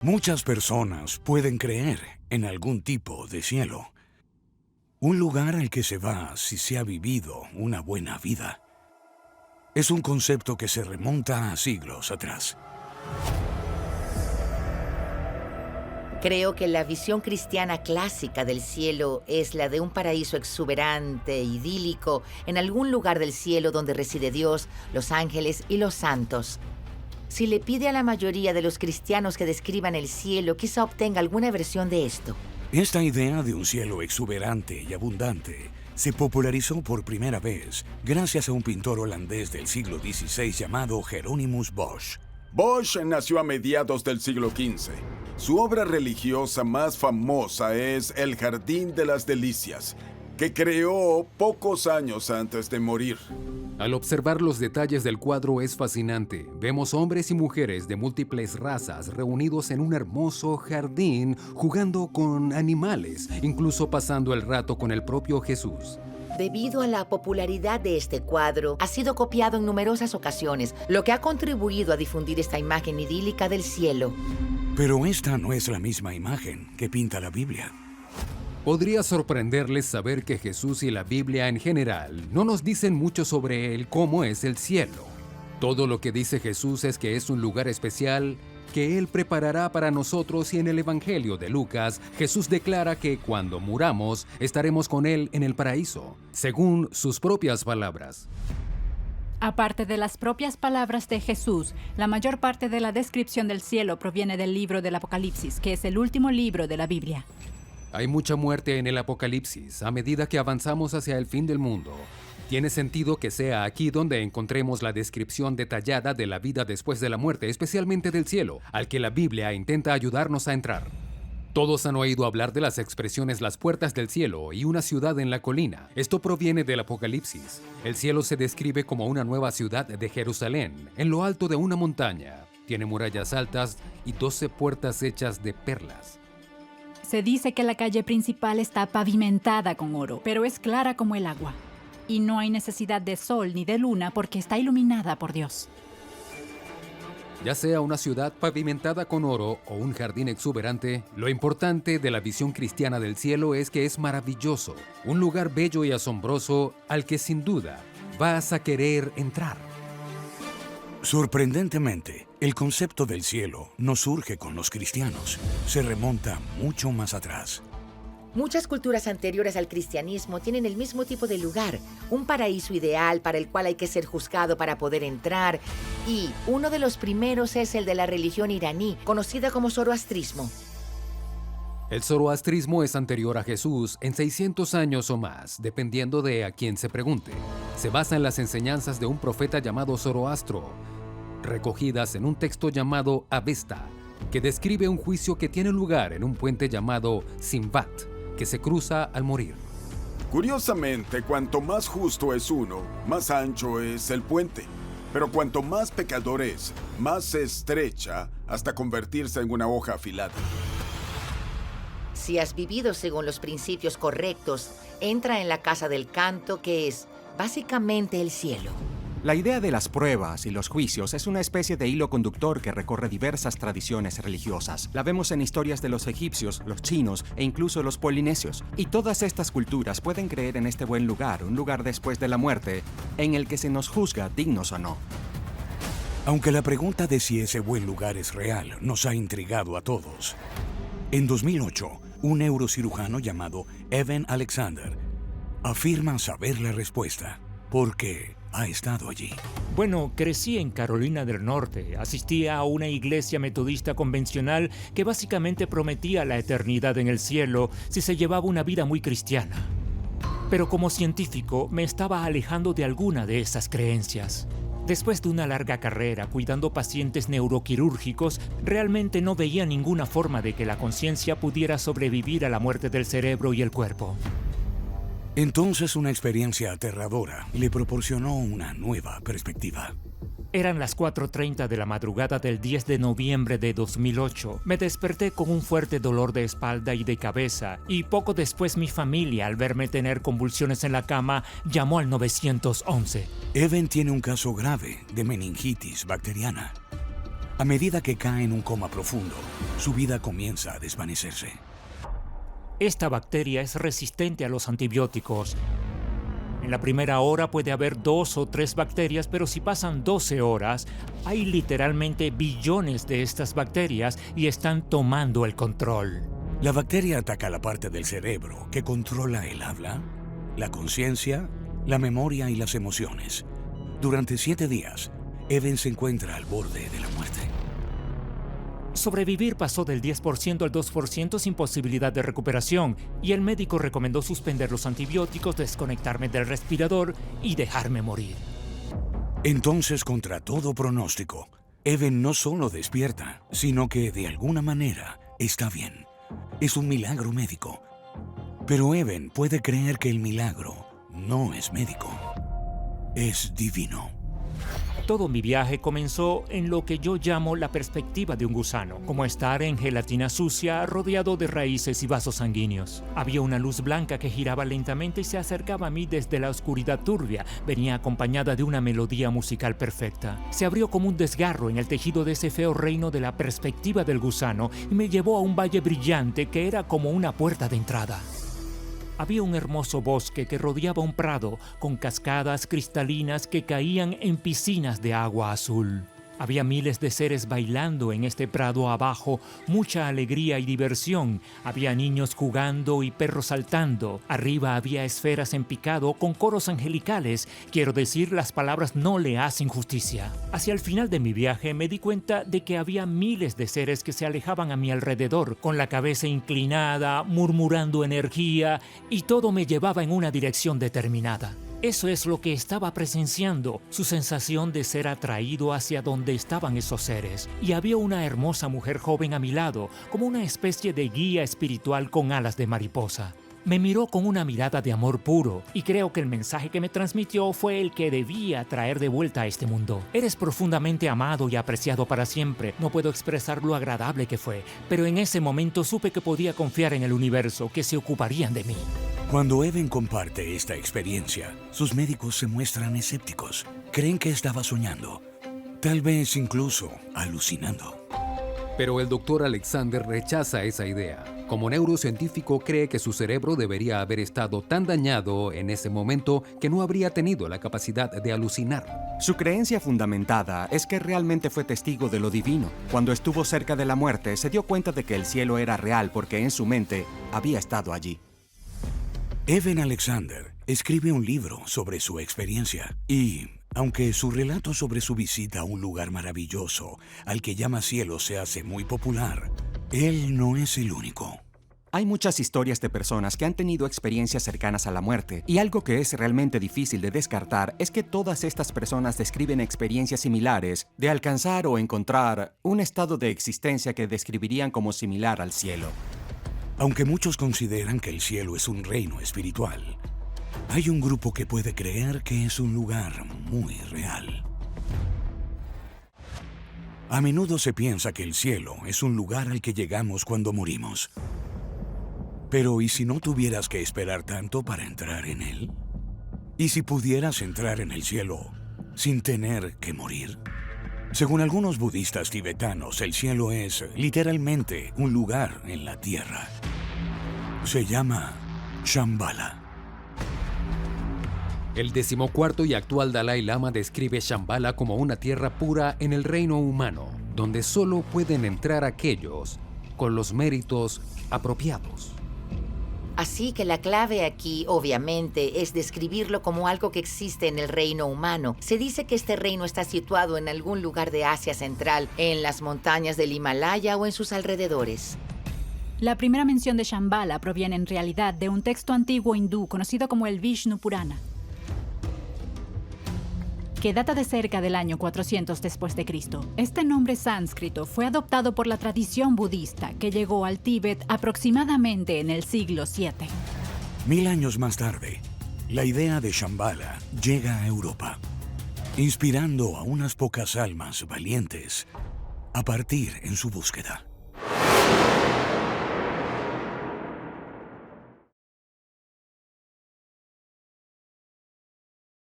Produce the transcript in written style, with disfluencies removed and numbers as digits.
Muchas personas pueden creer en algún tipo de cielo, un lugar al que se va si se ha vivido una buena vida. Es un concepto que se remonta a siglos atrás. Creo que la visión cristiana clásica del cielo es la de un paraíso exuberante, idílico, en algún lugar del cielo donde reside Dios, los ángeles y los santos. Si le pide a la mayoría de los cristianos que describan el cielo, quizá obtenga alguna versión de esto. Esta idea de un cielo exuberante y abundante se popularizó por primera vez gracias a un pintor holandés del siglo XVI llamado Hieronymus Bosch. Bosch nació a mediados del siglo XV. Su obra religiosa más famosa es El Jardín de las Delicias, que creó pocos años antes de morir. Al observar los detalles del cuadro es fascinante. Vemos hombres y mujeres de múltiples razas reunidos en un hermoso jardín, jugando con animales, incluso pasando el rato con el propio Jesús. Debido a la popularidad de este cuadro, ha sido copiado en numerosas ocasiones, lo que ha contribuido a difundir esta imagen idílica del cielo. Pero esta no es la misma imagen que pinta la Biblia. Podría sorprenderles saber que Jesús y la Biblia en general no nos dicen mucho sobre él cómo es el cielo. Todo lo que dice Jesús es que es un lugar especial que Él preparará para nosotros, y en el Evangelio de Lucas, Jesús declara que cuando muramos estaremos con Él en el paraíso, según sus propias palabras. Aparte de las propias palabras de Jesús, la mayor parte de la descripción del cielo proviene del libro del Apocalipsis, que es el último libro de la Biblia. Hay mucha muerte en el Apocalipsis a medida que avanzamos hacia el fin del mundo. Tiene sentido que sea aquí donde encontremos la descripción detallada de la vida después de la muerte, especialmente del cielo, al que la Biblia intenta ayudarnos a entrar. Todos han oído hablar de las expresiones las puertas del cielo y una ciudad en la colina. Esto proviene del Apocalipsis. El cielo se describe como una nueva ciudad de Jerusalén, en lo alto de una montaña. Tiene murallas altas y 12 puertas hechas de perlas. Se dice que la calle principal está pavimentada con oro, pero es clara como el agua. Y no hay necesidad de sol ni de luna porque está iluminada por Dios. Ya sea una ciudad pavimentada con oro o un jardín exuberante, lo importante de la visión cristiana del cielo es que es maravilloso, un lugar bello y asombroso al que sin duda vas a querer entrar. Sorprendentemente, el concepto del cielo no surge con los cristianos, se remonta mucho más atrás. Muchas culturas anteriores al cristianismo tienen el mismo tipo de lugar, un paraíso ideal para el cual hay que ser juzgado para poder entrar, y uno de los primeros es el de la religión iraní, conocida como zoroastrismo. El zoroastrismo es anterior a Jesús en 600 años o más, dependiendo de a quién se pregunte. Se basa en las enseñanzas de un profeta llamado Zoroastro, recogidas en un texto llamado Avesta, que describe un juicio que tiene lugar en un puente llamado Simvat, que se cruza al morir. Curiosamente, cuanto más justo es uno, más ancho es el puente. Pero cuanto más pecador es, más se estrecha hasta convertirse en una hoja afilada. Si has vivido según los principios correctos, entra en la casa del canto, que es básicamente el cielo. La idea de las pruebas y los juicios es una especie de hilo conductor que recorre diversas tradiciones religiosas. La vemos en historias de los egipcios, los chinos e incluso los polinesios. Y todas estas culturas pueden creer en este buen lugar, un lugar después de la muerte, en el que se nos juzga dignos o no. Aunque la pregunta de si ese buen lugar es real nos ha intrigado a todos. En 2008, un neurocirujano llamado Evan Alexander afirma saber la respuesta, porque ha estado allí. Bueno, crecí en Carolina del Norte. Asistía a una iglesia metodista convencional que básicamente prometía la eternidad en el cielo si se llevaba una vida muy cristiana. Pero como científico me estaba alejando de alguna de esas creencias. Después de una larga carrera cuidando pacientes neuroquirúrgicos, realmente no veía ninguna forma de que la conciencia pudiera sobrevivir a la muerte del cerebro y el cuerpo. Entonces una experiencia aterradora le proporcionó una nueva perspectiva. Eran las 4:30 de la madrugada del 10 de noviembre de 2008. Me desperté con un fuerte dolor de espalda y de cabeza, y poco después mi familia, al verme tener convulsiones en la cama, llamó al 911. Evan tiene un caso grave de meningitis bacteriana. A medida que cae en un coma profundo, su vida comienza a desvanecerse. Esta bacteria es resistente a los antibióticos. En la primera hora puede haber 2 o 3 bacterias, pero si pasan 12 horas, hay literalmente billones de estas bacterias y están tomando el control. La bacteria ataca la parte del cerebro que controla el habla, la conciencia, la memoria y las emociones. Durante 7 días, Evan se encuentra al borde de la muerte. Sobrevivir pasó del 10% al 2% sin posibilidad de recuperación, y el médico recomendó suspender los antibióticos, desconectarme del respirador y dejarme morir. Entonces, contra todo pronóstico, Evan no solo despierta, sino que de alguna manera está bien. Es un milagro médico. Pero Evan puede creer que el milagro no es médico, es divino. Todo mi viaje comenzó en lo que yo llamo la perspectiva de un gusano, como estar en gelatina sucia rodeado de raíces y vasos sanguíneos. Había una luz blanca que giraba lentamente y se acercaba a mí desde la oscuridad turbia. Venía acompañada de una melodía musical perfecta. Se abrió como un desgarro en el tejido de ese feo reino de la perspectiva del gusano y me llevó a un valle brillante que era como una puerta de entrada. Había un hermoso bosque que rodeaba un prado con cascadas cristalinas que caían en piscinas de agua azul. Había miles de seres bailando en este prado abajo, mucha alegría y diversión. Había niños jugando y perros saltando. Arriba había esferas en picado con coros angelicales. Quiero decir, las palabras no le hacen justicia. Hacia el final de mi viaje me di cuenta de que había miles de seres que se alejaban a mi alrededor, con la cabeza inclinada, murmurando energía, y todo me llevaba en una dirección determinada. Eso es lo que estaba presenciando, su sensación de ser atraído hacia donde estaban esos seres. Y había una hermosa mujer joven a mi lado, como una especie de guía espiritual con alas de mariposa. Me miró con una mirada de amor puro, y creo que el mensaje que me transmitió fue el que debía traer de vuelta a este mundo. Eres profundamente amado y apreciado para siempre. No puedo expresar lo agradable que fue, pero en ese momento supe que podía confiar en el universo, que se ocuparían de mí. Cuando Evan comparte esta experiencia, sus médicos se muestran escépticos. Creen que estaba soñando, tal vez incluso alucinando. Pero el doctor Alexander rechaza esa idea. Como neurocientífico, cree que su cerebro debería haber estado tan dañado en ese momento que no habría tenido la capacidad de alucinar. Su creencia fundamentada es que realmente fue testigo de lo divino. Cuando estuvo cerca de la muerte, se dio cuenta de que el cielo era real porque en su mente había estado allí. Evan Alexander escribe un libro sobre su experiencia y, aunque su relato sobre su visita a un lugar maravilloso al que llama cielo se hace muy popular, él no es el único. Hay muchas historias de personas que han tenido experiencias cercanas a la muerte, y algo que es realmente difícil de descartar es que todas estas personas describen experiencias similares de alcanzar o encontrar un estado de existencia que describirían como similar al cielo. Aunque muchos consideran que el cielo es un reino espiritual, hay un grupo que puede creer que es un lugar muy real. A menudo se piensa que el cielo es un lugar al que llegamos cuando morimos. Pero ¿y si no tuvieras que esperar tanto para entrar en él? ¿Y si pudieras entrar en el cielo sin tener que morir? Según algunos budistas tibetanos, el cielo es literalmente un lugar en la tierra. Se llama Shambhala. El 14º y actual Dalai Lama describe Shambhala como una tierra pura en el reino humano, donde solo pueden entrar aquellos con los méritos apropiados. Así que la clave aquí, obviamente, es describirlo como algo que existe en el reino humano. Se dice que este reino está situado en algún lugar de Asia Central, en las montañas del Himalaya o en sus alrededores. La primera mención de Shambhala proviene en realidad de un texto antiguo hindú conocido como el Vishnu Purana, que data de cerca del año 400 después de Cristo. Este nombre sánscrito fue adoptado por la tradición budista que llegó al Tíbet aproximadamente en el siglo VII. 1000 años más tarde, la idea de Shambhala llega a Europa, inspirando a unas pocas almas valientes a partir en su búsqueda.